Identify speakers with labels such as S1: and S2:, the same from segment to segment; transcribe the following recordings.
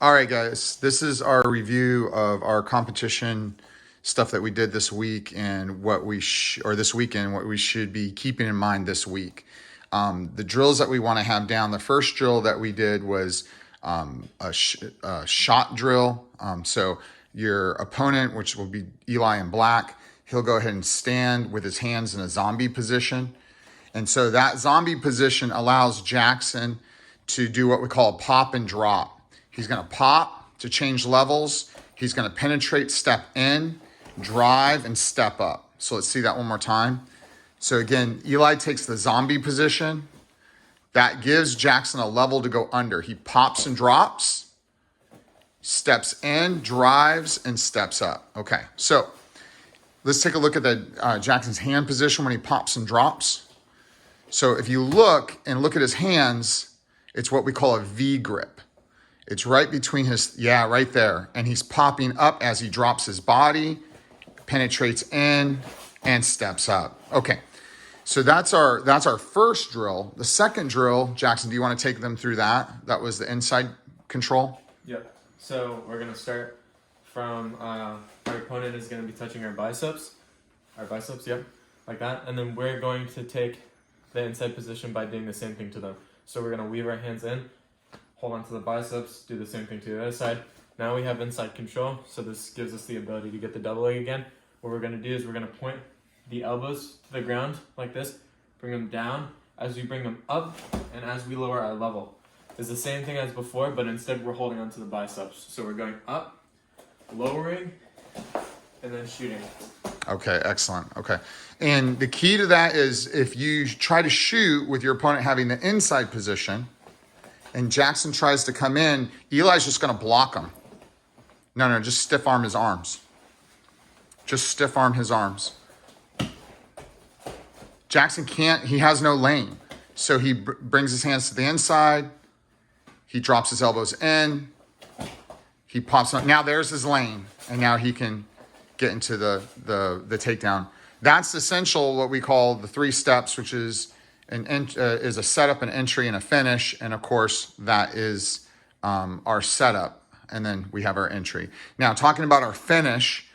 S1: All right, guys, this is our review of our competition stuff that we did this week and what we this weekend, what we should be keeping in mind this week. The drills that we want to have down. The first drill that we did was a shot drill. So your opponent, which will be Eli in black, he'll go ahead and stand with his hands in a zombie position. And so that zombie position allows Jackson to do what we call a pop and drop. He's going to pop to change levels. He's going to penetrate, step in, drive, and step up. So let's see that one more time. So again, Eli takes the zombie position. That gives Jackson a level to go under. He pops and drops, steps in, drives, and steps up. Okay, so let's take a look at the Jackson's hand position when he pops and drops. So if you look at his hands, it's what we call a V grip. It's right between his, right there. And he's popping up as he drops his body, penetrates in, and steps up. Okay, so that's our first drill. The second drill, Jackson, do you want to take them through that? That was the inside control?
S2: Yep. So we're going to start from, our opponent is going to be touching our biceps. Yep, like that. And then we're going to take the inside position by doing the same thing to them. So we're going to weave our hands in, hold on to the biceps, do the same thing to the other side. Now we have inside control, so this gives us the ability to get the double leg again. What we're going to do is we're going to point the elbows to the ground like this, bring them down as we bring them up, and as we lower our level. It's the same thing as before, but instead we're holding onto the biceps. So we're going up, lowering, and then shooting.
S1: Okay, excellent. Okay. And the key to that is if you try to shoot with your opponent having the inside position, and Jackson tries to come in, Eli's just going to block him. No, just stiff arm his arms. Just stiff arm his arms. Jackson can't, he has no lane. So he brings his hands to the inside. He drops his elbows in. He pops on. Now there's his lane. And now he can get into the takedown. That's essential, what we call the 3 steps, which is is a setup, an entry, and a finish. And of course, that is our setup. And then we have our entry. Now, talking about our finish,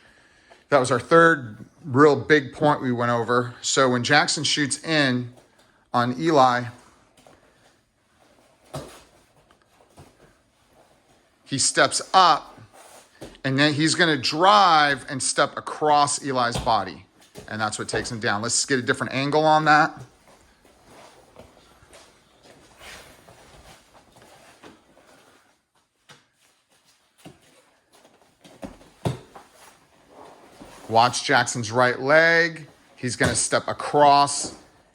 S1: that was our third real big point we went over. So when Jackson shoots in on Eli, he steps up, and then he's going to drive and step across Eli's body. And that's what takes him down. Let's get a different angle on that. Watch Jackson's right leg. He's going to step across,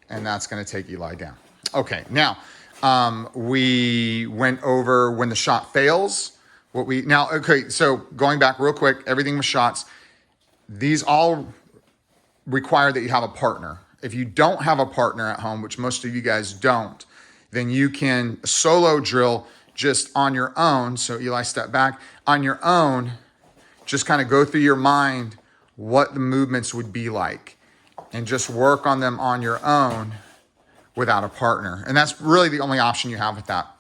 S1: and that's going to take Eli down. Okay, now we went over when the shot fails. So going back real quick, everything with shots. These all require that you have a partner. If you don't have a partner at home, which most of you guys don't, then you can solo drill just on your own. So Eli, step back. On your own, just kind of go through your mind what the movements would be like and just work on them on your own without a partner. And that's really the only option you have with that.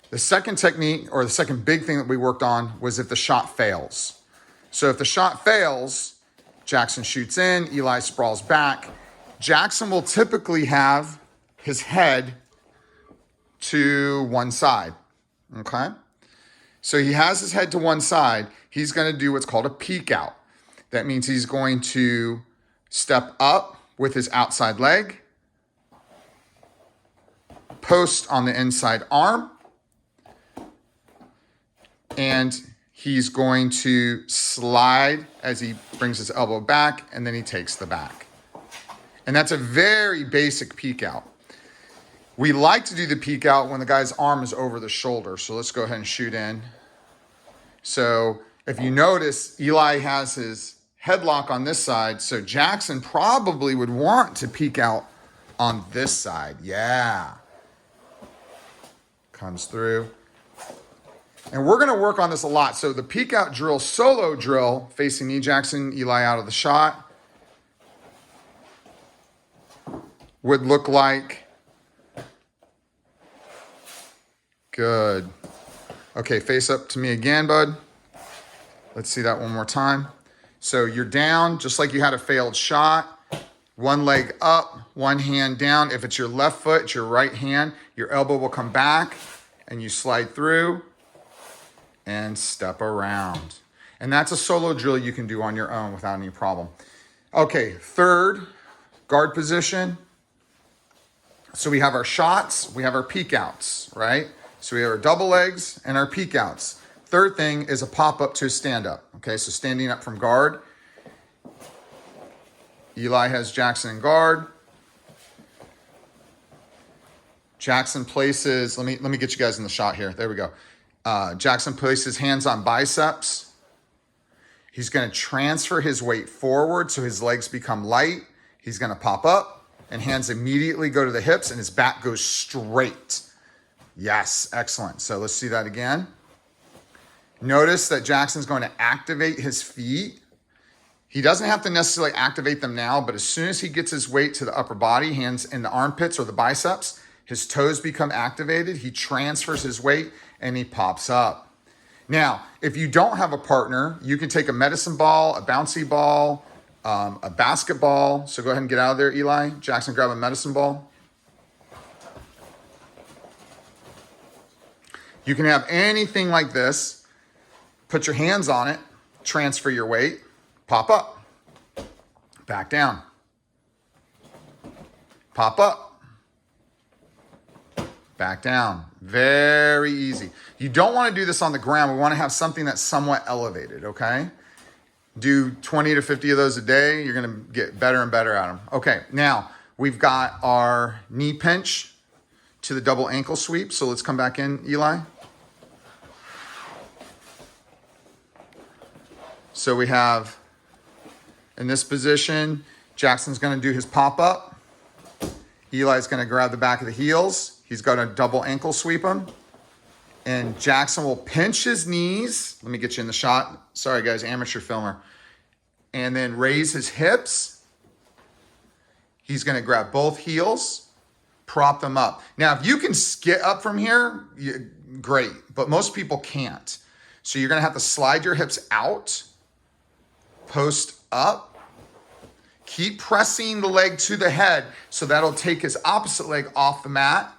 S1: The second technique, or the second big thing that we worked on, was if the shot fails. So if the shot fails, Jackson shoots in, Eli sprawls back. Jackson will typically have his head to one side, okay? So he has his head to one side. He's going to do what's called a peek out. That means he's going to step up with his outside leg, post on the inside arm, and he's going to slide as he brings his elbow back, and then he takes the back. And that's a very basic peek out. We like to do the peek out when the guy's arm is over the shoulder. So let's go ahead and shoot in. So if you notice, Eli has his headlock on this side. So Jackson probably would want to peek out on this side. Yeah. Comes through. And we're going to work on this a lot. So the peek out drill, solo drill, facing me, Jackson, Eli out of the shot, would look like, good. Okay, face up to me again, bud. Let's see that one more time. So you're down, just like you had a failed shot. One leg up, one hand down. If it's your left foot, it's your right hand. Your elbow will come back and you slide through and step around. And that's a solo drill you can do on your own without any problem. Okay, third, guard position. So we have our shots, we have our peek outs, right? So we have our double legs and our peek outs. Third thing is a pop up to a stand up. Okay, so standing up from guard. Eli has Jackson in guard. Jackson places, let me get you guys in the shot here. There we go. Jackson places hands on biceps. He's going to transfer his weight forward so his legs become light. He's going to pop up and hands immediately go to the hips and his back goes straight. Yes, excellent. So let's see that again. Notice that Jackson's going to activate his feet. He doesn't have to necessarily activate them now, but as soon as he gets his weight to the upper body, hands in the armpits or the biceps, his toes become activated. He transfers his weight and he pops up. Now, if you don't have a partner, you can take a medicine ball, a bouncy ball, a basketball. So go ahead and get out of there, Eli. Jackson, grab a medicine ball. You can have anything like this. Put your hands on it, transfer your weight, pop up, back down, pop up, back down. Very easy. You don't want to do this on the ground. We want to have something that's somewhat elevated, okay? Do 20 to 50 of those a day. You're going to get better and better at them. Okay, now we've got our knee pinch to the double ankle sweep. So let's come back in, Eli. So we have, in this position, Jackson's going to do his pop-up. Eli's going to grab the back of the heels. He's going to double ankle sweep him. And Jackson will pinch his knees. Let me get you in the shot. Sorry, guys, amateur filmer. And then raise his hips. He's going to grab both heels, prop them up. Now, if you can get up from here, great. But most people can't. So you're going to have to slide your hips out. Post up, keep pressing the leg to the head so that'll take his opposite leg off the mat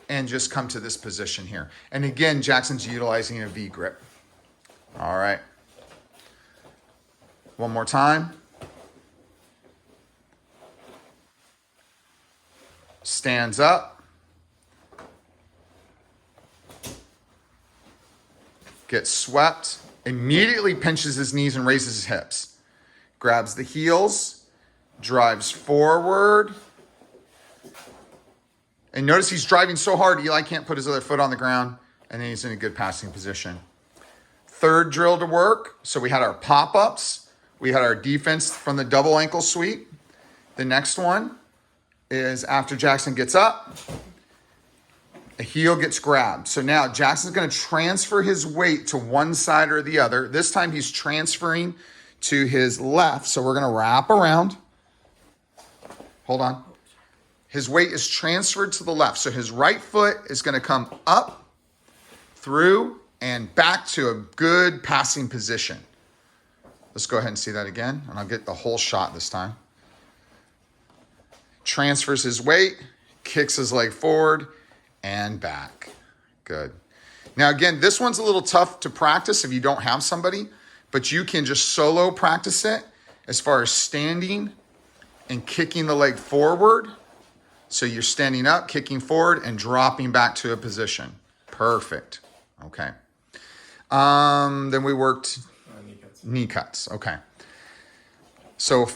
S1: and just come to this position here. And again, Jackson's utilizing a V grip. All right. One more time. Stands up. Gets swept. Immediately pinches his knees and raises his hips. Grabs the heels, drives forward. And notice he's driving so hard, Eli can't put his other foot on the ground, and then he's in a good passing position. Third drill to work. So we had our pop-ups. We had our defense from the double ankle sweep. The next one is after Jackson gets up, a heel gets grabbed. So now Jackson's going to transfer his weight to one side or the other. This time he's transferring to his left. So we're going to wrap around. Hold on. His weight is transferred to the left. So his right foot is going to come up, through, and back to a good passing position. Let's go ahead and see that again. And I'll get the whole shot this time. Transfers his weight, kicks his leg forward, and back. Good. Now, again, this one's a little tough to practice if you don't have somebody, but you can just solo practice it as far as standing and kicking the leg forward. So you're standing up, kicking forward, and dropping back to a position. Perfect. Okay. Then we worked knee cuts. Okay. So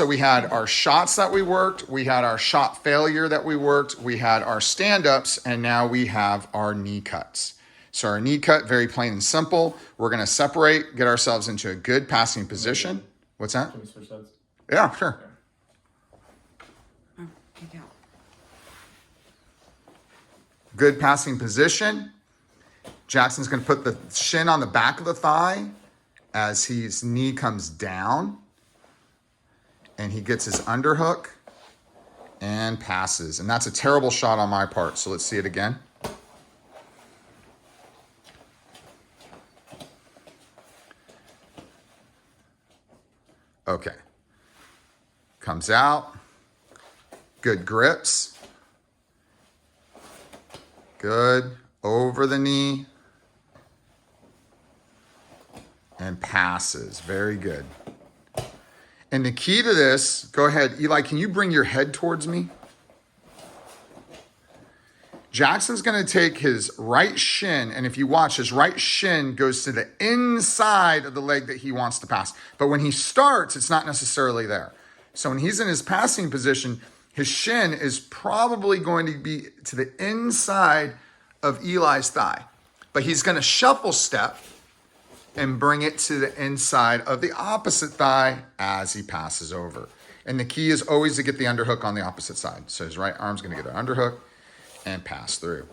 S1: we had our shots that we worked, we had our shot failure that we worked, we had our stand-ups, and now we have our knee cuts. So our knee cut, very plain and simple. We're going to separate, get ourselves into a good passing position. What's that?
S2: Can we switch sides?
S1: Yeah, sure.
S3: Oh, take out.
S1: Good passing position. Jackson's going to put the shin on the back of the thigh as his knee comes down. And he gets his underhook and passes. And that's a terrible shot on my part. So let's see it again. Okay. Comes out. Good grips. Good. Over the knee. And passes. Very good. And the key to this, go ahead, Eli, can you bring your head towards me? Jackson's going to take his right shin, and if you watch, his right shin goes to the inside of the leg that he wants to pass. But when he starts, it's not necessarily there. So when he's in his passing position, his shin is probably going to be to the inside of Eli's thigh. But he's going to shuffle step and bring it to the inside of the opposite thigh as he passes over. And the key is always to get the underhook on the opposite side. So his right arm's going to get an underhook and pass through.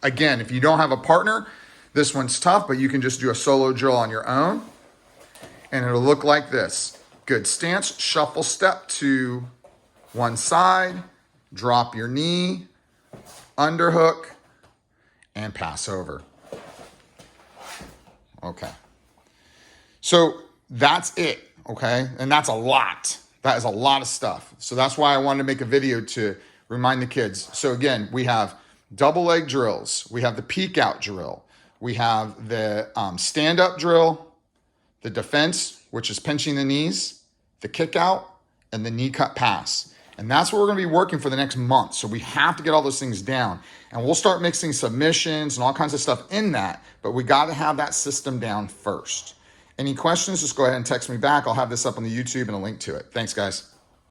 S1: Again, if you don't have a partner, this one's tough, but you can just do a solo drill on your own. And it'll look like this. Good stance, shuffle step to one side, drop your knee, underhook, and pass over. Okay. So that's it, okay? And that's a lot. That is a lot of stuff. So that's why I wanted to make a video to remind the kids. So again, we have double leg drills. We have the peek out drill. We have the stand up drill, the defense, which is pinching the knees, the kick out, and the knee cut pass. And that's what we're going to be working for the next month. So we have to get all those things down. And we'll start mixing submissions and all kinds of stuff in that. But we got to have that system down first. Any questions, just go ahead and text me back. I'll have this up on the YouTube and a link to it. Thanks, guys.